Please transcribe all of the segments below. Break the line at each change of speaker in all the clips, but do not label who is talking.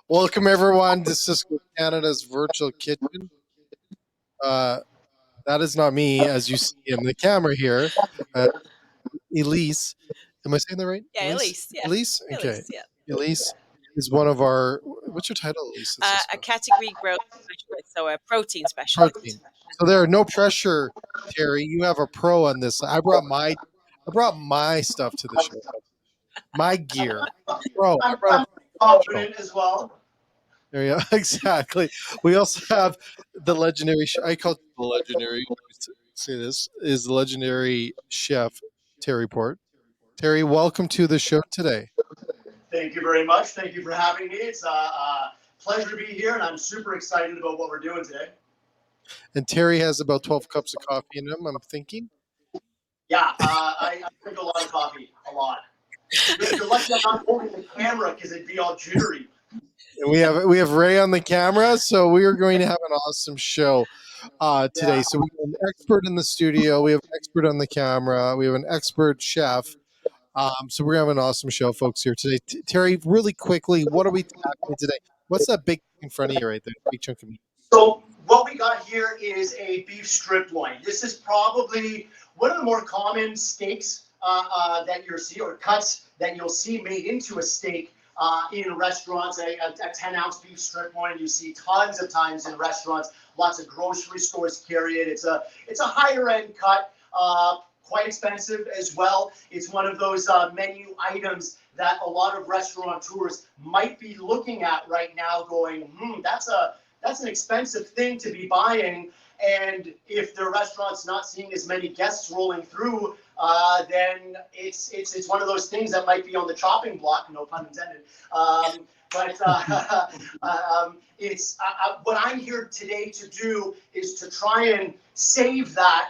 Welcome, everyone, to Cisco Canada's virtual kitchen. Uh, that is not me, as you see in the camera here. Uh, Elise, am I saying that right?
Yeah,
Elise?
Elise. Yeah,
Elise? Okay.
Elise. Yeah.
Elise is one of our. What's your title, Elise, at
A
Cisco?
category growth specialist, so a protein specialist.
Protein. So there are no pressure, Terry. You have a pro on this. I brought my stuff to the show. My gear. Bro, I brought a
I'm
pro.
confident as well.
There you go. Exactly. We also have the legendary. I call it the legendary. I always say this is the legendary chef Terry Port. Terry, welcome to the show today.
Thank you very much. Thank you for having me. It's a pleasure to be here, and I'm super excited about what we're doing today.
And Terry has about 12 cups of coffee in him. I'm thinking.
Yeah, I drink a lot of coffee, a lot. You're lucky I'm not holding the camera because it'd be all jittery.
And we have Ray on the camera, so we are going to have an awesome show today.
Yeah.
So we have an expert in the studio. We have an expert on the camera. We have an expert chef. So we're gonna have an awesome show, folks, here today. Terry, really quickly, what are we tackling today? What's that big in front of you right there? Big chunk of meat.
So what we got here is a beef strip loin. This is probably one of the more common steaks that you'll see, or cuts that you'll see made into a steak in restaurants. A 10-ounce beef strip loin you see tons of times in restaurants. Lots of grocery stores carry it. It's a higher end cut. Quite expensive as well. It's one of those menu items that a lot of restaurateurs might be looking at right now, going, that's an expensive thing to be buying. And if the restaurant's not seeing as many guests rolling through, then it's one of those things that might be on the chopping block, no pun intended. But it's what I'm here today to do is to try and save that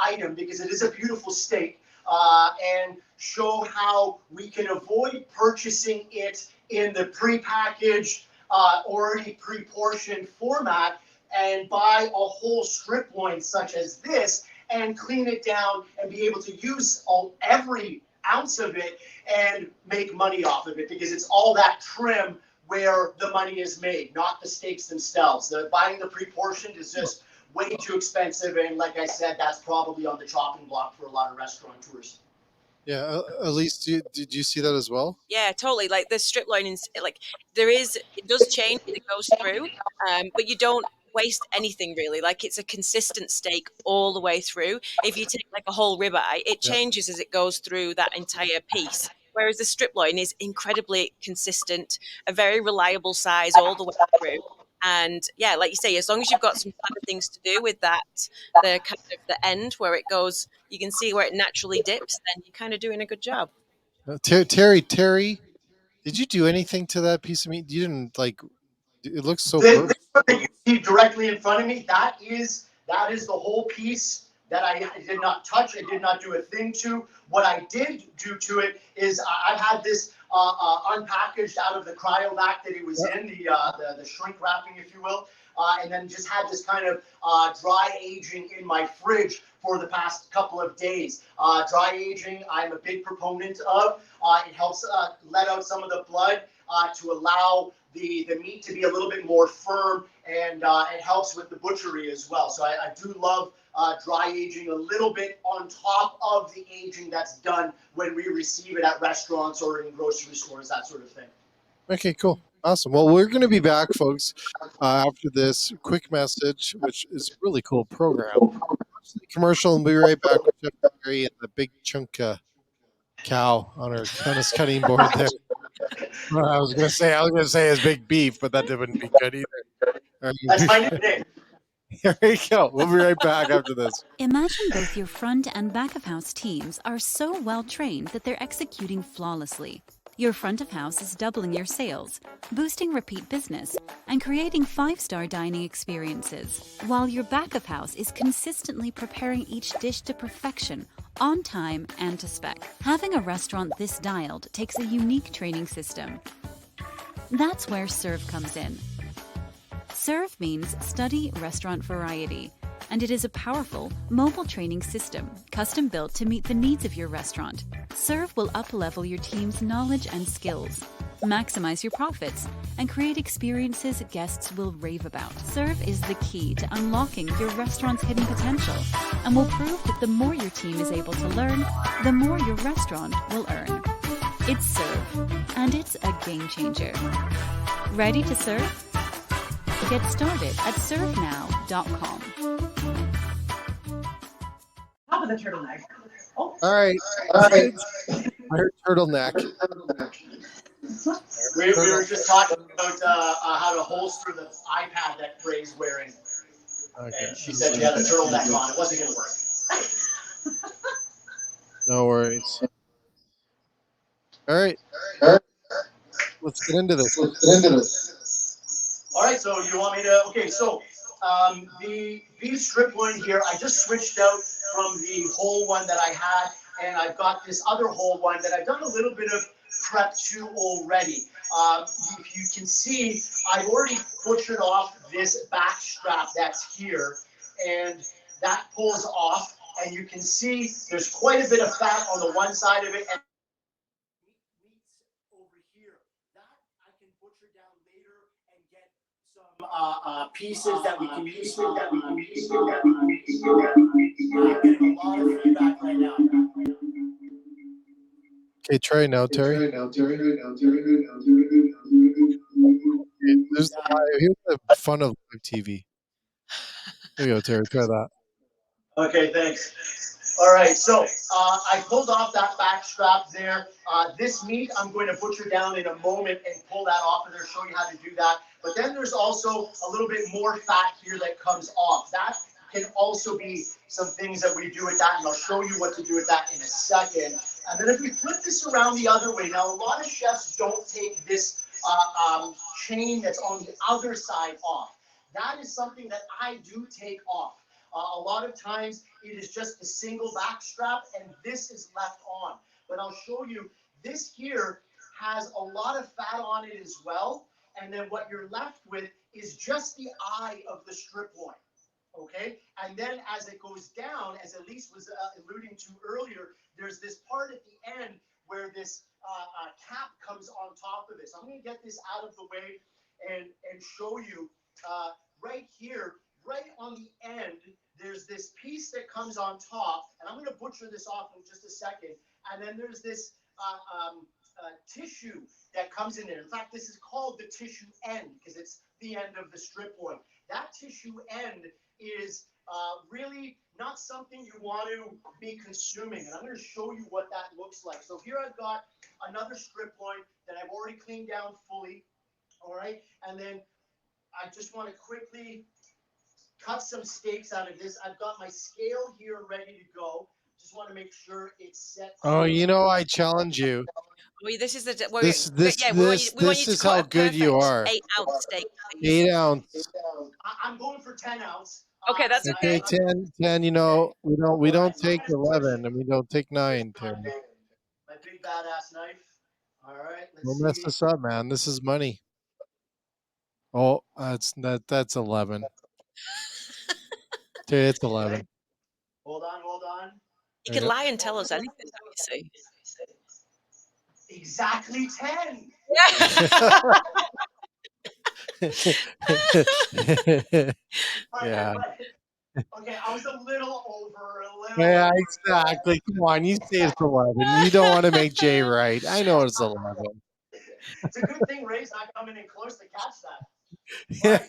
item, because it is a beautiful steak, and show how we can avoid purchasing it in the prepackaged, already pre-portioned format, and buy a whole strip loin such as this and clean it down and be able to use every ounce of it and make money off of it, because it's all that trim where the money is made, not the steaks themselves. Buying the pre-portioned is just way too expensive, and like I said, that's probably on the chopping block for a lot of restaurateurs.
Yeah, Elise, did you see that as well?
Yeah, totally. Like the strip loin, it does change as it goes through, but you don't waste anything really. Like it's a consistent steak all the way through. If you take like a whole ribeye, it
Yeah.
changes as it goes through that entire piece. Whereas the strip loin is incredibly consistent, a very reliable size all the way through. And yeah, like you say, as long as you've got some clever things to do with that, the kind of the end where it goes, you can see where it naturally dips, then you're kind of doing a good job.
Terry, did you do anything to that piece of meat? You didn't like. It looks so
This
perfect.
one that you see directly in front of me, that is the whole piece that I did not touch. I did not do a thing to. What I did do to it is I've had this unpackaged out of the cryovac that it was in, the shrink wrapping, if you will, and then just had this kind of dry aging in my fridge for the past couple of days. Dry aging, I'm a big proponent of. It helps let out some of the blood to allow the meat to be a little bit more firm, and it helps with the butchery as well. So I do love dry aging a little bit on top of the aging that's done when we receive it at restaurants or in grocery stores, that sort of thing.
Okay, cool. Awesome. Well, we're going to be back, folks, after this quick message, which is a really cool program. Watch the commercial, and we'll be right back with Chef Terry and the big chunk cow on his cutting board there. Well, I was gonna say his big beef, but that wouldn't be good either.
That's my new name.
Here we go. We'll be right back after this.
Imagine both your front and back of house teams are so well trained that they're executing flawlessly. Your front of house is doubling your sales, boosting repeat business, and creating 5-star dining experiences, while your back of house is consistently preparing each dish to perfection, on time and to spec. Having a restaurant this dialed takes a unique training system. That's where Serve comes in. Serve means study restaurant variety, and it is a powerful, mobile training system, custom-built to meet the needs of your restaurant. Serve will up-level your team's knowledge and skills. maximize your profits, and create experiences guests will rave about. Serve is the key to unlocking your restaurant's hidden potential and will prove that the more your team is able to learn, the more your restaurant will earn. It's Serve, and it's a game changer. Ready to serve? Get started at servenow.com.
Top of the turtleneck. Oh,
All right. I heard turtleneck.
We were just talking about how to holster the iPad that Ray's wearing.
Okay.
And she said she had a turtleneck on. It wasn't going to work.
No worries. All right. Let's get into this.
All right, so you want me to? Okay, so the beef strip loin here, I just switched out from the whole one that I had, and I've got this other whole one that I've done a little bit of prep to already. If you can see, I've already butchered off this back strap that's here, and that pulls off, and you can see there's quite a bit of fat on the one side of it, and meats over here. That I can butcher down later and get some pieces that we can use. I'm getting a lot of feedback right now.
Okay, try now, Terry. Here's the fun of live TV. There you go, Terry. Try that.
Okay, thanks. All right, so I pulled off that back strap there. This meat I'm going to butcher down in a moment and pull that off of there, show you how to do that. But then there's also a little bit more fat here that comes off. That can also be some things that we do with that, and I'll show you what to do with that in a second. And then if we flip this around the other way, now a lot of chefs don't take this chain that's on the other side off. That is something that I do take off. A lot of times it is just a single back strap and this is left on. But I'll show you, this here has a lot of fat on it as well. And then what you're left with is just the eye of the strip loin. Okay, and then as it goes down, as Elise was alluding to earlier, there's this part at the end where this cap comes on top of this. I'm going to get this out of the way and show you right here, right on the end, there's this piece that comes on top, and I'm going to butcher this off in just a second, and then there's this tissue that comes in there. In fact, this is called the tissue end because it's the end of the strip loin. That tissue end is really not something you want to be consuming. And I'm going to show you what that looks like. So here I've got another strip loin that I've already cleaned down fully. All right. And then I just want to quickly cut some steaks out of this. I've got my scale here ready to go. Just want to make sure it's set.
Oh, I challenge you.
This is the we want you to
is
cut
how
a
good you
perfect
are.
8-ounce steak, please.
8 ounce.
I'm going for 10 ounce.
Okay, that's
Okay,
okay.
10. We don't take 11 and we don't take 9, Terry.
My big badass knife. All right,
Don't
let's
mess
see.
this up, man. This is money. Oh, that's 11. Terry, it's 11.
Hold on.
You can lie and tell us anything, don't you see?
Exactly 10.
Yeah.
Okay, I was a little over.
Yeah, exactly. Come on, you say it's 11. You don't want to make Jay right. I know it's 11.
It's a good thing Ray's not coming in close to catch that.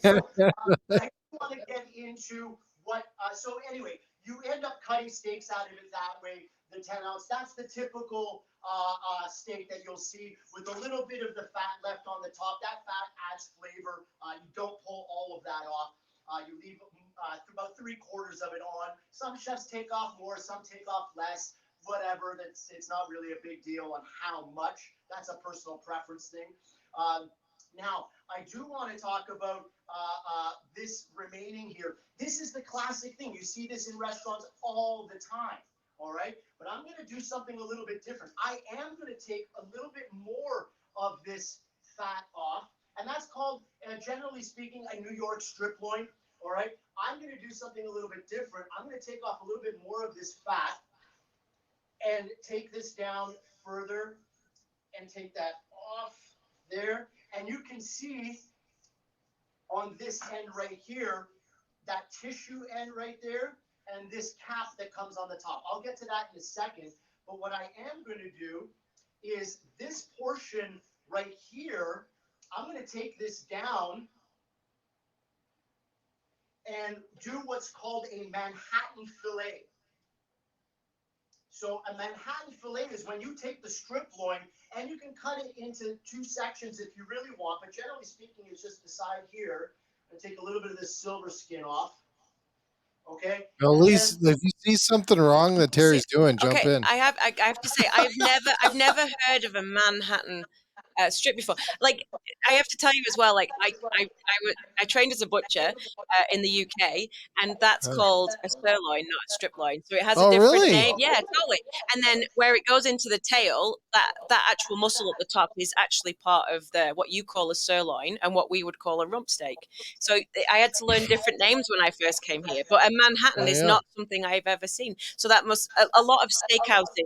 All right, so I want to get into what. So anyway, you end up cutting steaks out of it that way. The 10 ounce. That's the typical steak that you'll see with a little bit of the fat left on the top. That fat adds flavor. You don't pull all of that off. You leave about 3/4 of it on. Some chefs take off more, some take off less. Whatever. It's not really a big deal on how much. That's a personal preference thing. Now, I do want to talk about this remaining here. This is the classic thing. You see this in restaurants all the time. All right, but I'm going to do something a little bit different. I am going to take a little bit more of this fat off, and that's called, generally speaking, a New York strip loin. All right, I'm going to do something a little bit different. I'm going to take off a little bit more of this fat and take this down further and take that off there, and you can see on this end right here, that tissue end right there, and this cap that comes on the top. I'll get to that in a second, but what I am going to do is this portion right here, I'm going to take this down and do what's called a Manhattan fillet. So a Manhattan fillet is when you take the strip loin and you can cut it into two sections if you really want, but generally speaking, it's just the side here. I'm going to take a little bit of this silver skin off. Okay. And then,
Elise, if you see something wrong that Terry's doing, jump
Okay,
in.
I have to say I've never heard of a Manhattan strip before. Like I have to tell you as well. Like I trained as a butcher in the UK, and that's
Uh,
called a sirloin, not a strip loin. So it has a
oh,
different
really?
name. Yeah, totally. And then where it goes into the tail, that actual muscle at the top is actually part of the what you call a sirloin and what we would call a rump steak. So I had to learn different names when I first came here. But a Manhattan
Oh,
is
yeah.
not something I've ever seen. So that must a lot of steakhouses,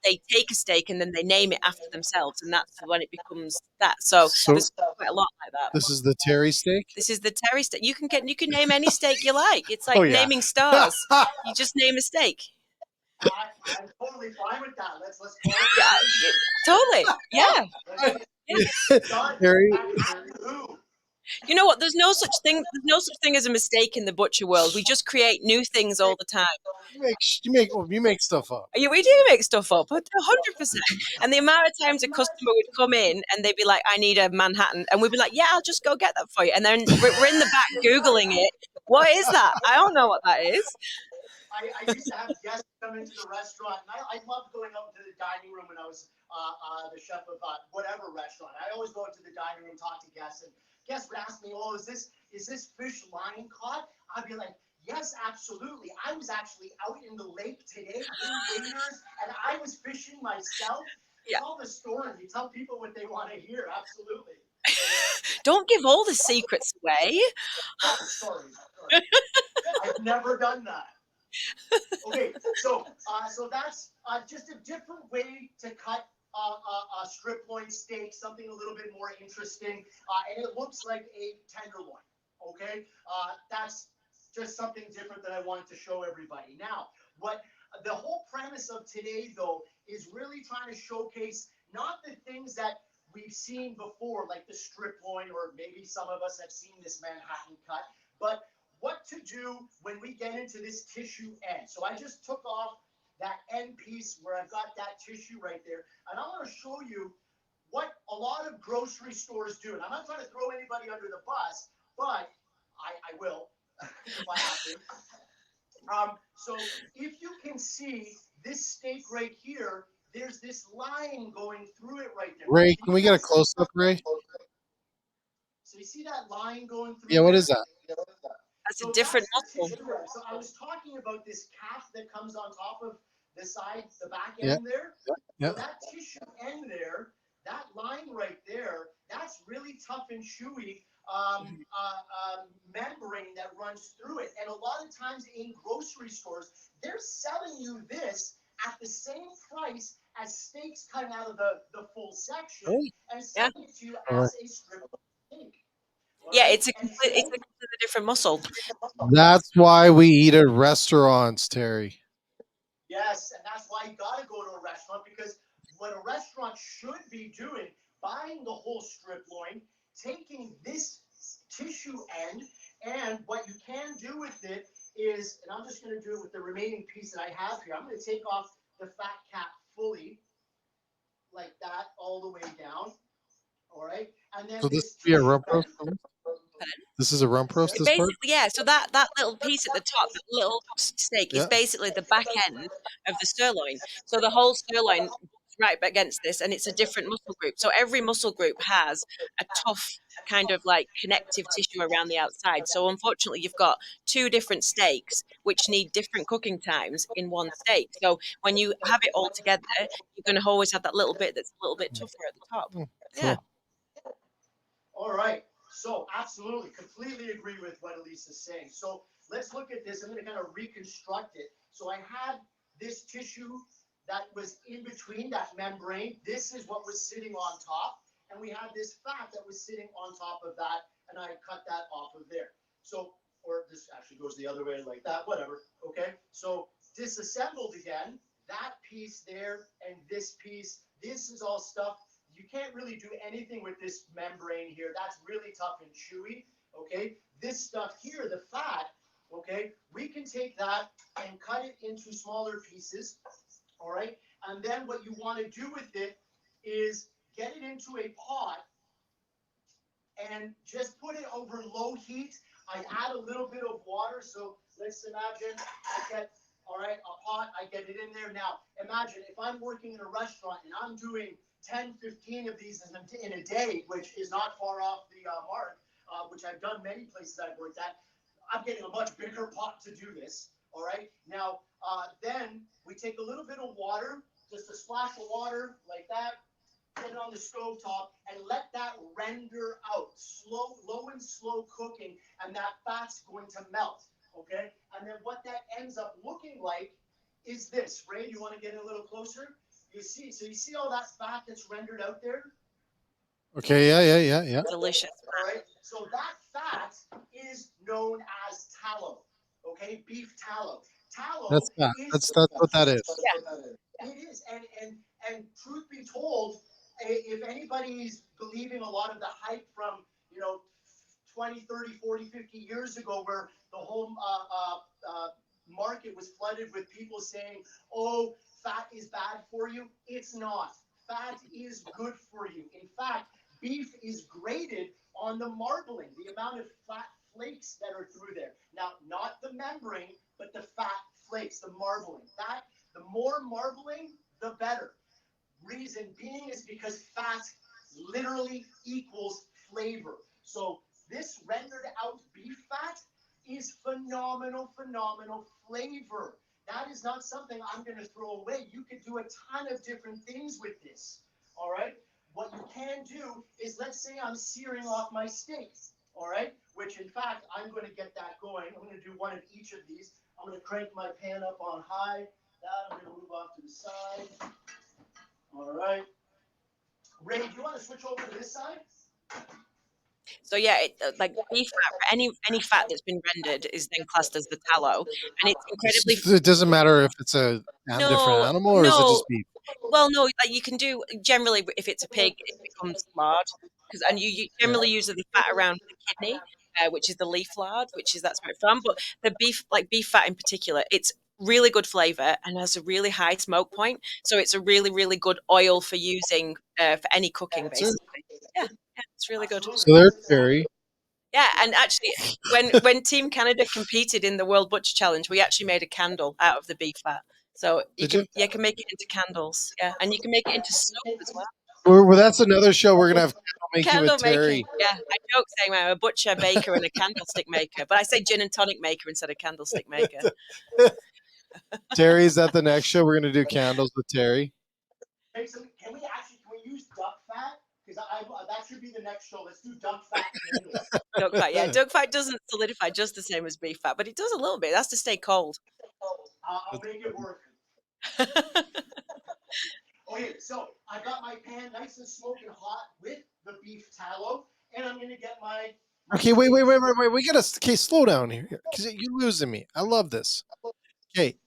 they take a steak and then they name it after themselves, and that's when it becomes that. So
So
there's quite a lot like that.
this is the Terry steak?
This is the Terry steak. You can name any steak you like. It's like
Oh, yeah.
naming stars. You just name a steak.
I'm totally fine with that. Let's call it.
Yeah, totally. Yeah.
Done.
Terry,
Who?
You know what? There's no such thing. There's no such thing as a mistake in the butcher world. We just create new things all the time.
you make stuff up.
Yeah, we do make stuff up, 100%. And the amount of times a customer would come in and they'd be like, "I need a Manhattan," and we'd be like, "Yeah, I'll just go get that for you." And then we're in the back googling it. What is that? I don't know what that is.
I used to have guests come into the restaurant, and I loved going up to the dining room when I was the chef of whatever restaurant. I always go into the dining room, talk to guests, and guests would ask me, "Oh, is this fish line caught?" I'd be like, "Yes, absolutely. I was actually out in the lake today in waders, and I was fishing myself." It's
Yeah.
all the story. You tell people what they want to hear. Absolutely.
Don't give all the secrets away.
Oh, sorry. I've never done that. Okay, so that's just a different way to cut a strip loin steak, something a little bit more interesting, and it looks like a tenderloin. Okay, that's just something different that I wanted to show everybody. Now, what the whole premise of today, though, is really trying to showcase not the things that we've seen before, like the strip loin, or maybe some of us have seen this Manhattan cut, but what to do when we get into this tissue end. So I just took off that end piece where I've got that tissue right there, and I want to show you what a lot of grocery stores do. And I'm not trying to throw anybody under the bus, but I will if I have to. So if you can see this steak right here, there's this line going through it right there.
Ray, can we get a close up, Ray?
So you see that line going through?
Yeah, what
there?
is that?
That's a
So
different
that's the
muscle.
tissue end. So I was talking about this calf that comes on top of the side, the back
Yeah.
end there.
Yeah.
So that tissue end there, that line right there, that's really tough and chewy membrane that runs through it. And a lot of times in grocery stores, they're selling you this at the same price as steaks coming out of the full section,
Oh.
and
Yeah.
selling it to you
All right.
as a strip of steak.
Yeah,
Alright?
it's a
And
completely different muscle.
That's why we eat at restaurants, Terry.
yes, and that's why you got to go to a restaurant, because what a restaurant should be doing, buying the whole strip loin, taking this tissue end, and what you can do with it is, and I'm just going to do it with the remaining piece that I have here. I'm going to take off the fat cap fully, like that, all the way down. All right, and then
So this
this
would be a
tissue
rump roast?
end.
This is a rump roast, this part?
Basically, yeah. So that little piece at the top, that little steak, is
Yeah.
basically the back end of the sirloin. So the whole sirloin is right against this, and it's a different muscle group. So every muscle group has a tough kind of like connective tissue around the outside. So unfortunately, you've got two different steaks which need different cooking times in one steak. So when you have it all together, you're going to always have that little bit that's a little bit tougher at the top. Yeah.
Cool.
All right. So absolutely, completely agree with what Elise is saying. So let's look at this. I'm going to kind of reconstruct it. So I had this tissue that was in between that membrane. This is what was sitting on top. and we had this fat that was sitting on top of that, and I cut that off of there. So, or this actually goes the other way like that, whatever, okay? So disassembled again, that piece there and this piece, this is all stuff. You can't really do anything with this membrane here. That's really tough and chewy, okay? This stuff here, the fat, okay, we can take that and cut it into smaller pieces, all right? And then what you want to do with it is get it into a pot and just put it over low heat. I add a little bit of water. So let's imagine I get, all right, a pot, I get it in there. Now, imagine if I'm working in a restaurant and I'm doing 10, 15 of these in a day, which is not far off the mark, which I've done many places I've worked at. I'm getting a much bigger pot to do this. All right. Now, then we take a little bit of water, just a splash of water like that, put it on the stove top, and let that render out, low and slow cooking, and that fat's going to melt. Okay. And then what that ends up looking like is this. Ray, you want to get a little closer? You see, so you see all that fat that's rendered out there?
Okay, yeah.
Delicious.
All right. So that fat is known as tallow. Okay, beef tallow.
That's
Tallow
that.
is
That's what that is.
it is, and truth be told, if anybody's believing a lot of the hype from 20, 30, 40, 50 years ago, where the whole market was flooded with people saying, "Oh, fat is bad for you," it's not. Fat is good for you. In fact, beef is graded on the marbling, the amount of fat flakes that are through there. Now, not the membrane, but the fat flakes, the marbling. That the more marbling, the better. Reason being is because fat literally equals flavor. So this rendered out beef fat is phenomenal flavor. That is not something I'm going to throw away. You could do a ton of different things with this. All right. What you can do is, let's say I'm searing off my steak. All right. Which in fact, I'm going to get that going. I'm going to do one of each of these. I'm going to crank my pan up on high. That I'm going to move off to the side. All right. Ray, do you want to switch over to this side?
So yeah, like beef fat, any fat that's been rendered is then classed as the tallow, and it's incredibly.
It doesn't matter if it's a different
No,
animal or is it
no.
just beef?
Well, no. Like you can do generally if it's a pig, it becomes lard because, and you
Yeah.
generally use the fat around the kidney, which is the leaf lard, which is that's where it's from. But the beef, like beef fat in particular, it's really good flavor and has a really high smoke point. So it's a really good oil for using for any cooking,
That's it.
basically. Yeah, it's really good.
So there's Terry.
Yeah, and actually, when Team Canada competed in the World Butcher Challenge, we actually made a candle out of the beef fat. So
Did you?
you can make it into candles, yeah, and you can make it into soap as well.
Well, that's another show we're gonna have candle making with
Candle making,
Terry.
yeah. I joke saying I'm a butcher, baker, and a candlestick maker, but I say gin and tonic maker instead of candlestick maker.
Terry, is that the next show? We're gonna do candles with Terry.
Hey, so can we use duck fat? Because that should be the next show. Let's do duck fat candles.
Duck fat, yeah. Duck fat doesn't solidify just the same as beef fat, but it does a little bit. It has to stay cold.
I'll make it work. Okay, so I got my pan nice and smoking hot with the beef tallow, and I'm gonna get my.
Okay, wait. We gotta. Okay, slow down here, because you're losing me. I love this. Okay,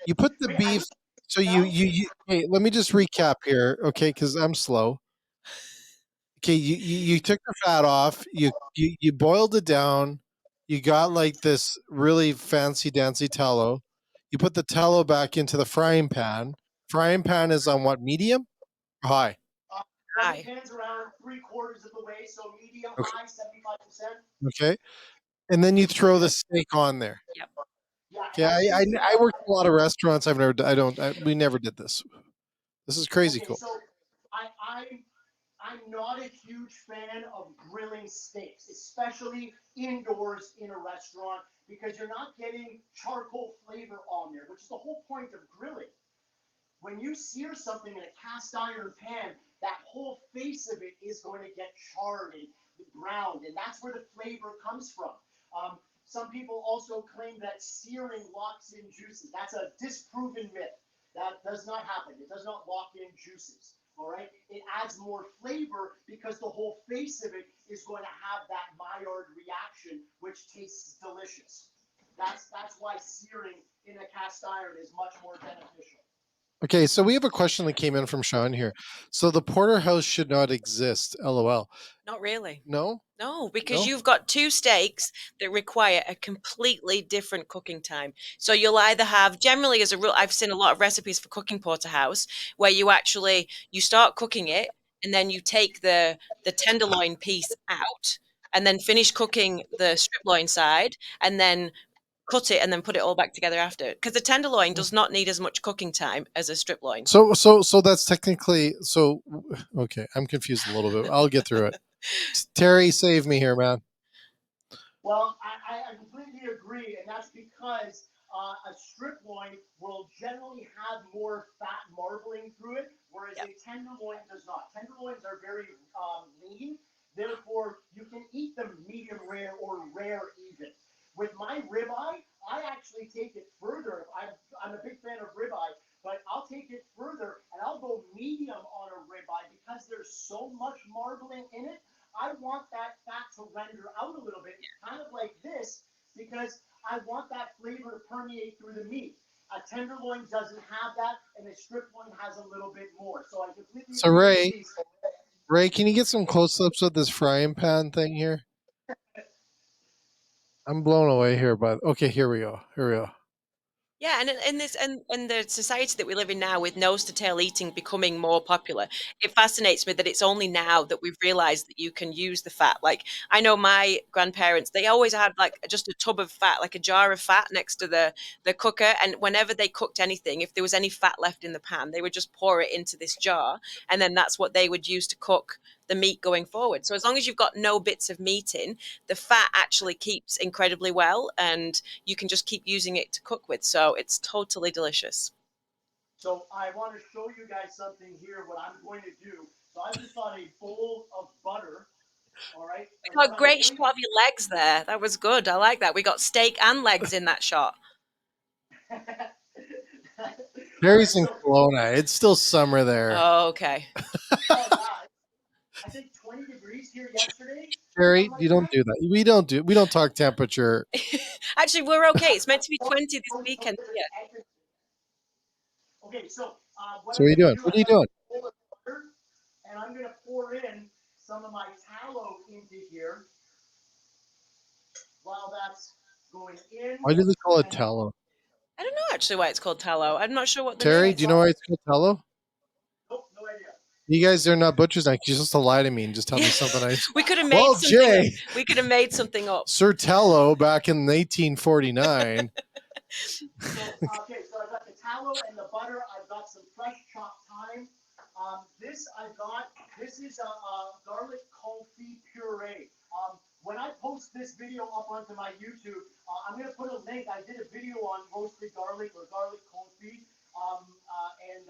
you put the
Wait,
beef. So you. Hey, let me just recap here, okay? Because I'm slow. Okay, you took the fat off. You boiled it down. You got like this really fancy dancy tallow. You put the tallow back into the frying pan. Frying pan is on what, medium or high?
Hi.
Pan's around 3/4 of the way, so medium
Okay.
high, 75%.
Okay, and then you throw the steak on there.
Yep.
Yeah.
Okay, I worked in a lot of restaurants. We never did this. This is crazy
Okay,
cool.
so I'm not a huge fan of grilling steaks, especially indoors in a restaurant, because you're not getting charcoal flavor on there, which is the whole point of grilling. When you sear something in a cast iron pan, that whole face of it is going to get charred and browned, and that's where the flavor comes from. Some people also claim that searing locks in juices. That's a disproven myth. That does not happen. It does not lock in juices. All right, it adds more flavor because the whole face of it is going to have that Maillard reaction, which tastes delicious. That's why searing in a cast iron is much more beneficial.
Okay, so we have a question that came in from Sean here. So the porterhouse should not exist. LOL.
Not really.
No?
No, because
No?
you've got two steaks that require a completely different cooking time. So you'll either have, generally as a rule, I've seen a lot of recipes for cooking porterhouse where you start cooking it and then you take the tenderloin piece out and then finish cooking the strip loin side and then cut it and then put it all back together after. Because the tenderloin does not need as much cooking time as a strip loin.
So that's technically okay, I'm confused a little bit. I'll get through it. Terry, save me here, man.
Well, I completely agree, and that's because a strip loin will generally have more fat marbling through it, whereas
Yep.
a tenderloin does not. Tenderloins are very lean, therefore you can eat them medium rare or rare even. With my ribeye, I actually take it further. I'm a big fan of ribeye, but I'll take it further and I'll go medium on a ribeye because there's so much marbling in it. I want that fat to render out a little bit, kind of like this, because I want that flavor to permeate through the meat. A tenderloin doesn't have that, and a strip loin has a little bit more. So I completely
So
agree with these.
Ray, can you get some close-ups of this frying pan thing here? I'm blown away here, but okay, here we go. Here we go.
Yeah, and in this and the society that we live in now, with nose to tail eating becoming more popular, it fascinates me that it's only now that we've realized that you can use the fat. Like, I know my grandparents, they always had like just a tub of fat, like a jar of fat next to the cooker, and whenever they cooked anything, if there was any fat left in the pan, they would just pour it into this jar, and then that's what they would use to cook the meat going forward. So as long as you've got no bits of meat in, the fat actually keeps incredibly well, and you can just keep using it to cook with. So it's totally delicious.
So I want to show you guys something here, what I'm going to do. So I just got a bowl of butter, all right?
We
We're
got a
about
great
20.
shot of your legs there. That was good. I like that. We got steak and legs in that shot.
All
Terry's
right,
in
so
Kelowna. It's still summer there.
Oh, okay.
oh yeah, I think 20 degrees here yesterday,
Terry,
something like
you don't
that.
do that. We don't talk temperature.
Actually, we're okay. It's meant to be 20 this weekend. Yeah.
Okay, so what
So
I'm
what are you
going to
doing?
do,
What
I
are you
got
doing?
a bowl of butter, and I'm going to pour in some of my tallow into here while that's going in.
Why do they call it
And
tallow?
I don't know actually why it's called tallow. I'm not sure what the name
Terry,
is.
do you know why it's called tallow?
nope, no idea.
You guys are not butchers. Like, you're supposed to lie to me and just tell me something.
We could have made
Well,
something up.
Jay,
We could have made something up.
Sir Tello back in 1849.
So, okay, so I've got the tallow and the butter. I've got some fresh chopped thyme. This is a garlic confit puree. When I post this video up onto my YouTube, I'm going to put a link. I did a video on roasted garlic or garlic confit, and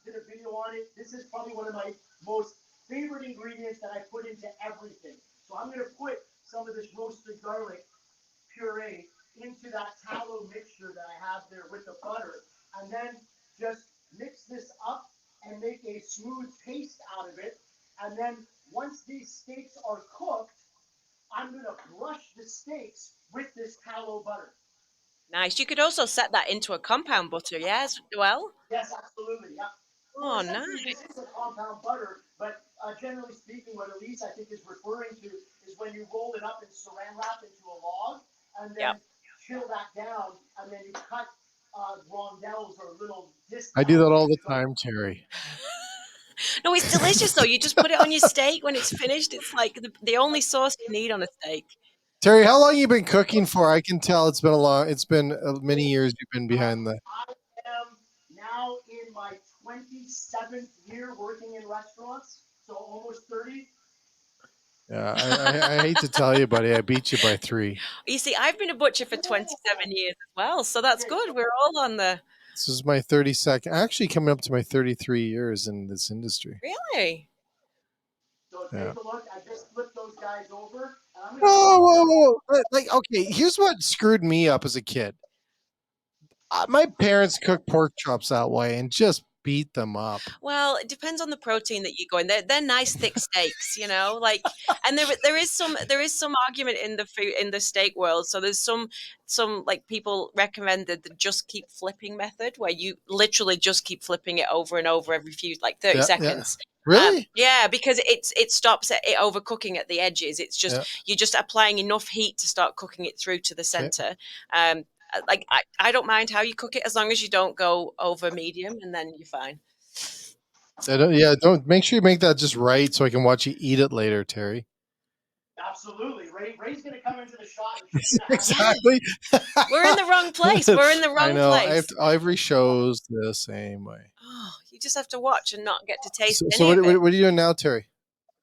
did a video on it. This is probably one of my most favorite ingredients that I put into everything. So I'm going to put some of this roasted garlic puree into that tallow mixture that I have there with the butter, and then just mix this up and make a smooth paste out of it. And then once these steaks are cooked, I'm going to brush the steaks with this tallow butter.
Nice. You could also set that into a compound butter, yes? Well.
Yes, absolutely. Yeah. Well,
Oh,
essentially,
nice.
this is a compound butter, but generally speaking, what Elise I think is referring to is when you roll it up and saran wrap into a log, and
Yep.
then chill that down, and then you cut rondelles or little discs.
I do that all the
So
time, Terry.
No, it's delicious though. You just put it on your steak when it's finished. It's like the only sauce you need on a steak.
Terry, how long you been cooking for? I can tell it's been many years you've been behind the.
I am now in my 27th year working in restaurants, so almost 30.
Yeah, I hate to tell you, buddy, I beat you by 3.
You see, I've been a butcher for 27 years as well, so that's
Okay,
good.
so
We're all on the.
This is my 32nd, actually coming up to my 33 years in this industry.
Really?
So
Yeah.
take a look. I just flipped those guys over, and I'm
Whoa,
gonna.
whoa, whoa! Like, okay, here's what screwed me up as a kid. My parents cooked pork chops that way, and just beat them up.
Well, it depends on the protein that you go in. They're nice thick steaks, you know, like, and there is some argument in the food in the steak world. So there's some like people recommended the just keep flipping method, where you literally just keep flipping it over and over every few like 30
Yeah, yeah.
seconds.
Really?
Yeah, because it stops it overcooking at the edges. It's just
Yeah.
you're just applying enough heat to start cooking it through to the
Okay.
center. Like I don't mind how you cook it as long as you don't go over medium, and then you're fine.
Don't make sure you make that just right so I can watch you eat it later, Terry.
Absolutely. Ray's going to come into the shot and she's going to have
Exactly.
We're in the wrong place. We're in the
I
wrong
know.
place.
Every show's the same way.
Oh, you just have to watch and not get to taste
So
any of it.
what are you doing now, Terry?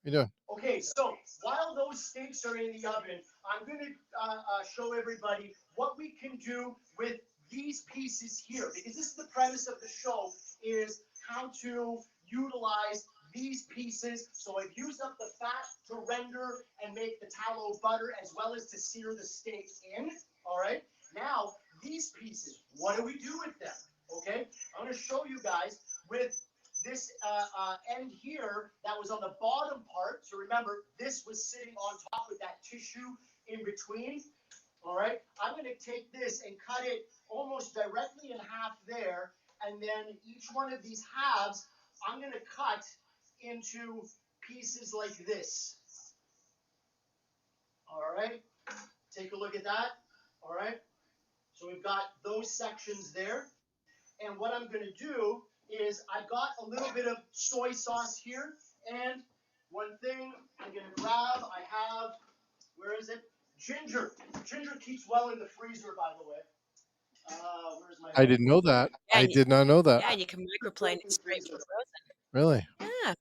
What are you doing?
Okay, so while those steaks are in the oven, I'm going to show everybody what we can do with these pieces here, because this is the premise of the show, is how to utilize these pieces. So I've used up the fat to render and make the tallow butter, as well as to sear the steak in. All right. Now, these pieces, what do we do with them? Okay. I'm going to show you guys with this end here that was on the bottom part. So remember, this was sitting on top with that tissue in between. All right. I'm going to take this and cut it almost directly in half there. And then each one of these halves, I'm going to cut into pieces like this. All right. Take a look at that. All right. So we've got those sections there. And what I'm going to do is I've got a little bit of soy sauce here. And one thing I'm going to grab, I have, where is it? Ginger. Ginger keeps well in the freezer, by the way. Where's my?
I didn't know that.
Yeah,
I did not know that.
Yeah, and you can microplane it straight from frozen.
Really?
Yeah.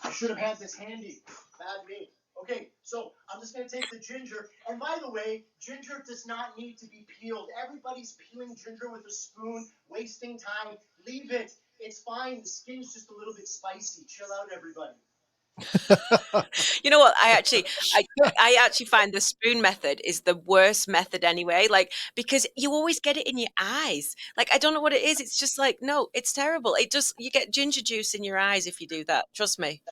I should have had this handy. Bad me. Okay, so I'm just going to take the ginger. And by the way, ginger does not need to be peeled. Everybody's peeling ginger with a spoon, wasting time. Leave it. It's fine. The skin's just a little bit spicy. Chill out, everybody.
You know what? I actually find the spoon method is the worst method anyway. Like, because you always get it in your eyes. Like, I don't know what it is. It's just like, no, it's terrible. You get ginger juice in your eyes if you do that. Trust me.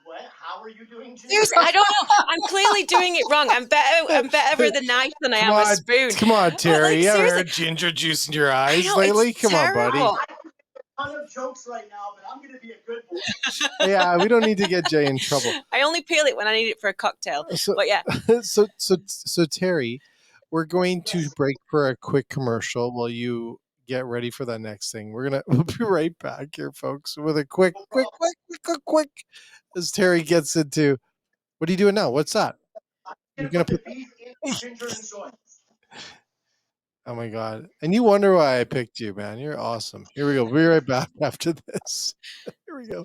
What? How are you doing ginger?
Seriously, I don't know. I'm clearly doing it wrong. I'm better with a knife than I am a spoon.
Come on, Terry. You ever
seriously.
had ginger juice in your eyes
know,
lately?
it's
Come on, buddy.
terrible.
A ton of jokes right now, but I'm going to be a good boy.
Yeah, we don't need to get Jay in trouble.
I only peel it when I need it for a cocktail. But yeah.
So Terry, we're going to break for a quick commercial while you get ready for that next thing. We'll be right back here, folks, with a quick, as Terry gets into. What are you doing now? What's that?
You're going to put the beef in ginger and soy.
Oh my God. And you wonder why I picked you, man. You're awesome. Here we go. We'll be right back after this. Here we go.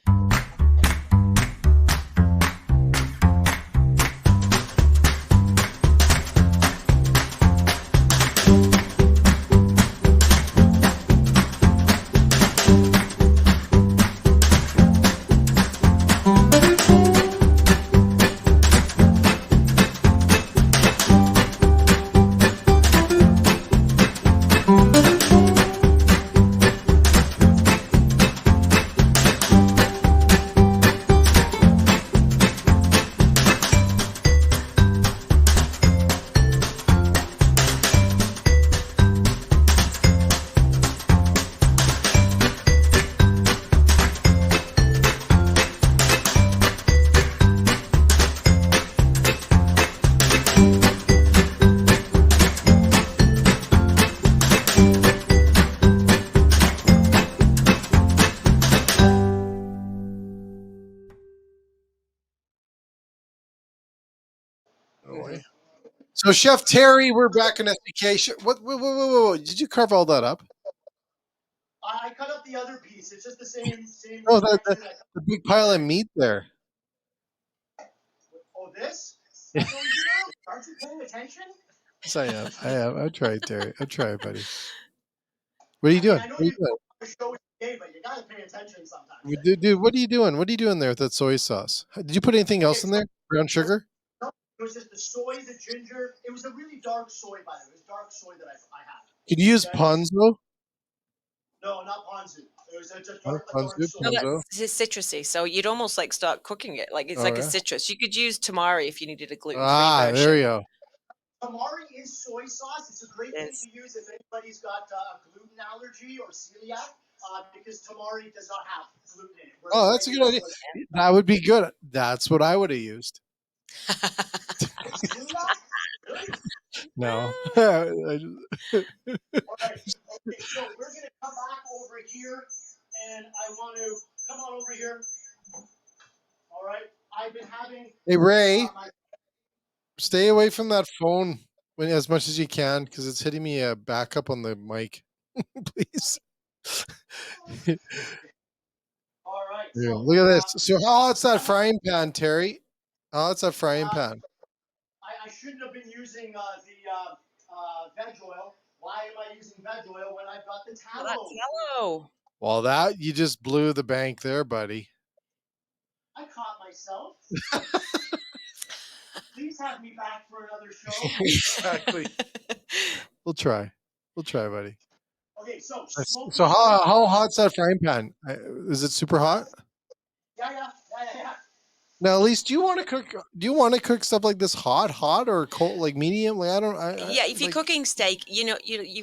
So, Chef Terry, we're back in SBK. Whoa. Did you carve all that up?
I cut up the other piece. It's just the same.
Oh, the big pile of meat there.
Oh, this? That's what we do now? Aren't you paying attention?
Yes, I am. I'll try, Terry. I'll try, buddy. What are you doing?
I know
What are you doing?
the show is gay, but you gotta pay attention sometimes.
Dude, what are you doing? What are you doing there with that soy sauce? Did you put anything else in there? Brown sugar?
No, it was just the soy, the ginger. It was a really dark soy, by the way. It was dark soy that I had.
Could you use
Okay.
ponzu?
No, not ponzu. It was just
No,
like
ponzu,
orange soy.
No,
ponzu.
that's citrusy. So you'd almost like start cooking it. Like it's
Oh,
like a
yeah.
citrus. You could use tamari if you needed a gluten-free
Ah, there we
version.
go.
Tamari is soy sauce. It's a great thing
Yes.
to use if anybody's got a gluten allergy or celiac, because tamari does not have gluten in it. whereas
Oh, that's a good
regular
idea.
soy-
That would be good. That's what I would have used.
Celiac? Really?
No. I just-
All right. Okay, so we're gonna come back over here, and I want to come on over here. All right. I've been having
Hey, Ray,
my
stay away from that phone when as much as you can because it's hitting me a backup on the mic. Please.
all right.
Yeah,
So
look at this. So how hot's that frying pan, Terry? How hot's that frying pan?
I shouldn't have been using the veg oil. Why am I using veg oil when I've got the
Well,
tallow?
that's yellow.
Well, that you just blew the bank there, buddy.
I caught myself. Please have me back for another show.
Exactly. We'll try. We'll try, buddy.
Okay, so
That's-
smoke.
So how hot's that frying pan? Is it super hot?
Yeah.
Now, at least do you want to cook? Do you want to cook stuff like this hot or cold, like medium? Like I don't.
Yeah, if you're
like.
cooking steak, you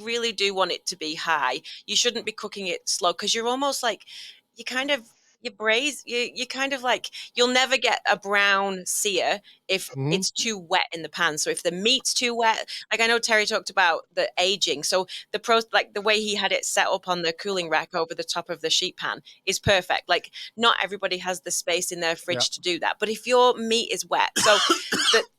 really do want it to be high. You shouldn't be cooking it slow because you're almost like you kind of you braise you kind of like you'll never get a brown sear if
Mhm.
it's too wet in the pan. So if the meat's too wet, like I know Terry talked about the aging. So like the way he had it set up on the cooling rack over the top of the sheet pan is perfect. Like not everybody has the space in their
Yeah.
fridge to do that. But if your meat is wet, so